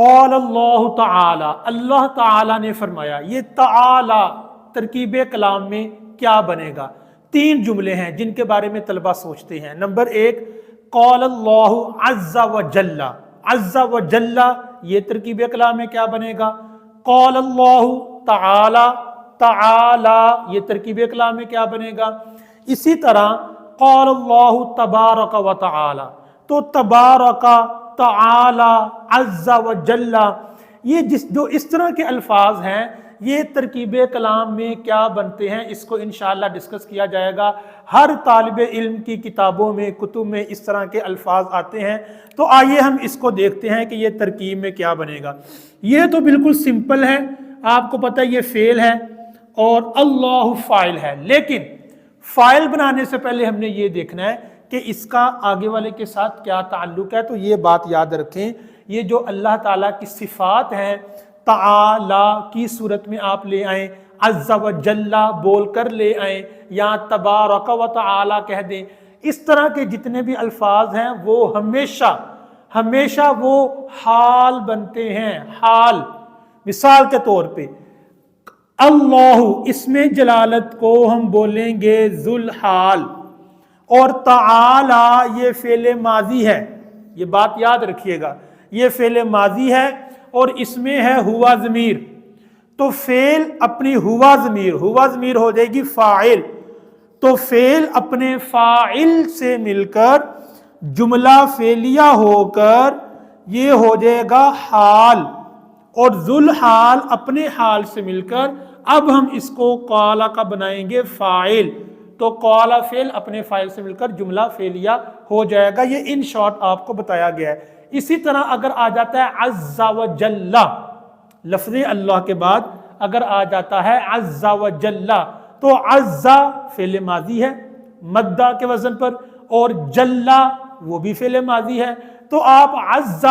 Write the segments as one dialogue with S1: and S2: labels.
S1: قال اللہ تعالی، اللہ تعالی نے فرمایا. یہ تعالی ترکیب کلام میں کیا بنے گا؟ 3 جملے ہیں جن کے بارے میں طلبہ سوچتے ہیں. نمبر 1 قال اللہ عز و جل، عز و جل یہ ترکیب کلام میں کیا بنے گا؟ قال اللہ تعالی، تعالی یہ ترکیب کلام میں کیا بنے گا؟ اسی طرح قال اللہ تبارک و تعالی، تو تبارک تعالی عز و جل یہ جو اس طرح کے الفاظ ہیں یہ ترکیب کلام میں کیا بنتے ہیں، اس کو انشاءاللہ ڈسکس کیا جائے گا. ہر طالب علم کی کتابوں میں کتب میں اس طرح کے الفاظ آتے ہیں. تو آئیے ہم اس کو دیکھتے ہیں کہ یہ ترکیب میں کیا بنے گا. یہ تو بالکل سمپل ہے، آپ کو پتہ ہے یہ فعل ہے اور اللہ فاعل ہے. لیکن فاعل بنانے سے پہلے ہم نے یہ دیکھنا ہے کہ اس کا آگے والے کے ساتھ کیا تعلق ہے. تو یہ بات یاد رکھیں، یہ جو اللہ تعالیٰ کی صفات ہیں تعالی کی صورت میں آپ لے آئیں، عز و جل بول کر لے آئیں، یا تبارک و تعالی کہہ دیں. اس طرح کے جتنے بھی الفاظ ہیں وہ ہمیشہ وہ حال بنتے ہیں. حال مثال کے طور پہ اللہ اسم جلالت کو ہم بولیں گے ذوالحال، اور تعالی یہ فعل ماضی ہے. یہ بات یاد رکھیے گا، یہ فعل ماضی ہے اور اس میں ہے ہوا ضمیر. تو فعل اپنی ہوا ضمیر ہو جائے گی فاعل، تو فعل اپنے فاعل سے مل کر جملہ فعلیہ ہو کر یہ ہو جائے گا حال، اور ذوالحال اپنے حال سے مل کر اب ہم اس کو قال کا بنائیں گے فاعل. تو قال فعل اپنے فاعل سے مل کر جملہ فعلیہ ہو جائے گا. یہ ان شارٹ آپ کو بتایا گیا ہے. اسی طرح اگر آ جاتا ہے عز و جل، لفظ اللہ کے بعد اگر آ جاتا ہے عز و جل، تو عز فعل ماضی ہے مدہ کے وزن پر، اور جل وہ بھی فعل ماضی ہے. تو آپ عز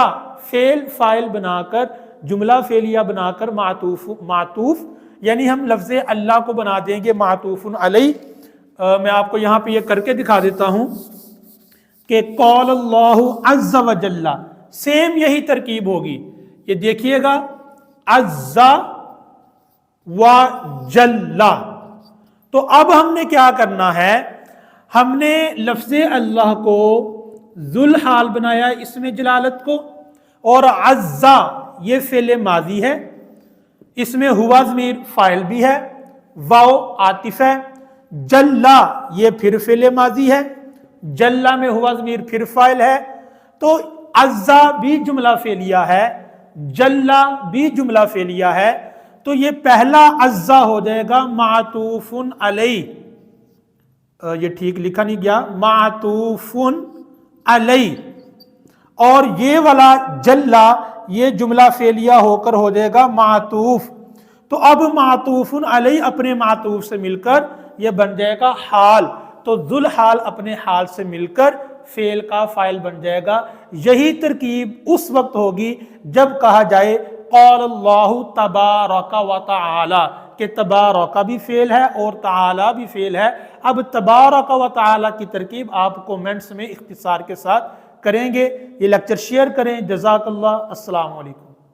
S1: فعل فاعل بنا کر جملہ فعلیہ بنا کر معطوف یعنی ہم لفظ اللہ کو بنا دیں گے معطوف علیہ. میں آپ کو یہاں پہ یہ کر کے دکھا دیتا ہوں کہ قال اللہ عز و جل، سیم یہی ترکیب ہوگی. یہ دیکھیے گا عز و جل. تو اب ہم نے کیا کرنا ہے، ہم نے لفظ اللہ کو ذوالحال بنایا اسم جلالت کو، اور عز یہ فعل ماضی ہے، اس میں ہوا ضمیر فاعل بھی ہے، واو عاطف ہے، جلا یہ پھر فعل ماضی ہے، جلا میں ہوا ضمیر پھر فاعل ہے. تو عزا بھی جملہ فعلیہ ہے، جلا بھی جملہ فعلیہ ہے. تو یہ پہلا عزا ہو جائے گا معطوف علیہ، یہ ٹھیک لکھا نہیں گیا، معطوف علیہ. اور یہ والا جلا یہ جملہ فعلیہ ہو کر ہو جائے گا معطوف. تو اب معطوف علیہ اپنے معطوف سے مل کر یہ بن جائے گا حال. تو ذوالحال اپنے حال سے مل کر فعل کا فاعل بن جائے گا. یہی ترکیب اس وقت ہوگی جب کہا جائے قال اللہ تبارک و تعالی، کہ تبارک بھی فعل ہے اور تعالی بھی فعل ہے. اب تبارک و تعالی کی ترکیب آپ کومنٹس میں اختصار کے ساتھ کریں گے. یہ لیکچر شیئر کریں. جزاک اللہ. السلام علیکم.